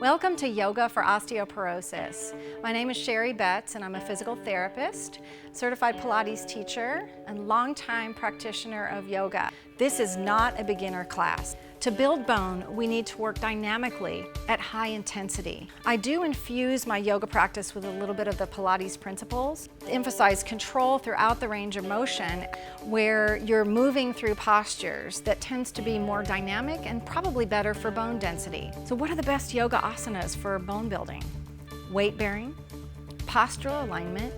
Welcome to Yoga for Osteoporosis. My name is Sherri Betz and I'm a physical therapist, certified Pilates teacher, and longtime practitioner of yoga. This is not a beginner class. To build bone, we need to work dynamically at high intensity. I do infuse my yoga practice with a little bit of the Pilates principles, emphasize control throughout the range of motion where you're moving through postures that tends to be more dynamic and probably better for bone density. So what are the best yoga asanas for bone building? Weight bearing, postural alignment,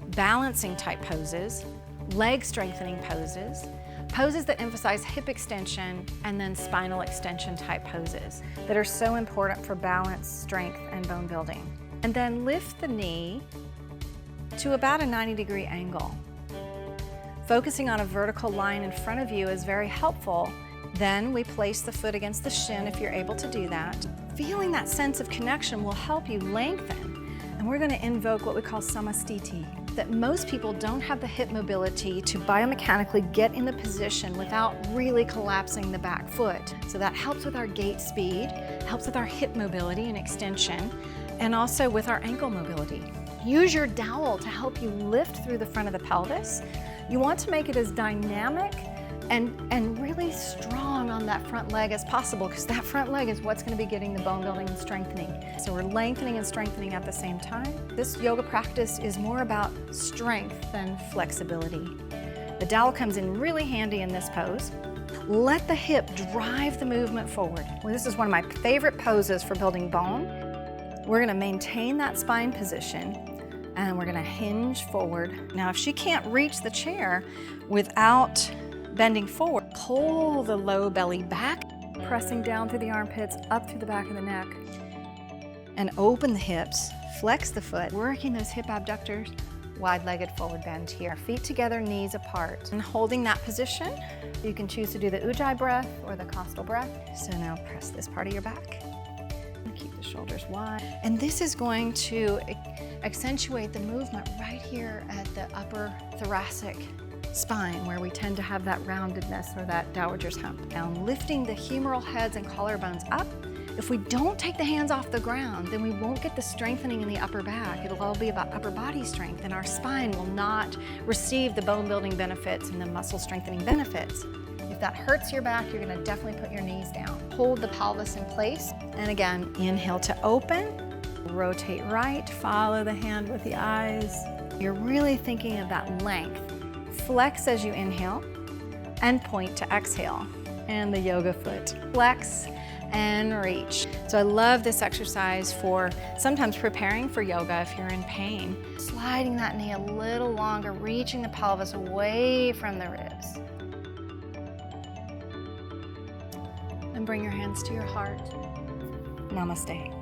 balancing type poses, leg strengthening poses, poses that emphasize hip extension, and then spinal extension type poses that are so important for balance, strength, and bone building. And then lift the knee to about a 90-degree angle. Focusing on a vertical line in front of you is very helpful. Then we place the foot against the shin if you're able to do that. Feeling that sense of connection will help you lengthen. And we're going to invoke what we call samastiti. That most people don't have the hip mobility to biomechanically get in the position without really collapsing the back foot. So that helps with our gait speed, helps with our hip mobility and extension, and also with our ankle mobility. Use your dowel to help you lift through the front of the pelvis. You want to make it as dynamic and really strong on that front leg as possible, because that front leg is what's going to be getting the bone building and strengthening. So we're lengthening and strengthening at the same time. This yoga practice is more about strength than flexibility. The dowel comes in really handy in this pose. Let the hip drive the movement forward. Well, this is one of my favorite poses for building bone. We're going to maintain that spine position and we're going to hinge forward. Now, if she can't reach the chair without bending forward, pull the low belly back, pressing down through the armpits, up through the back of the neck, and open the hips, flex the foot, working those hip abductors, wide-legged forward bend here. Feet together, knees apart. And holding that position, you can choose to do the Ujjayi breath or the costal breath. So now press this part of your back. Keep the shoulders wide. And this is going to accentuate the movement right here at the upper thoracic spine, where we tend to have that roundedness or that dowager's hump. Now lifting the humeral heads and collarbones up. If we don't take the hands off the ground, then we won't get the strengthening in the upper back. It'll all be about upper body strength, and our spine will not receive the bone building benefits and the muscle strengthening benefits. If that hurts your back, you're going to definitely put your knees down. Hold the pelvis in place, and again, inhale to open, rotate right, follow the hand with the eyes. You're really thinking of that length. Flex as you inhale and point to exhale. And the yoga foot. Flex and reach. So I love this exercise for sometimes preparing for yoga if you're in pain. Sliding that knee a little longer, reaching the pelvis away from the ribs. And bring your hands to your heart. Namaste.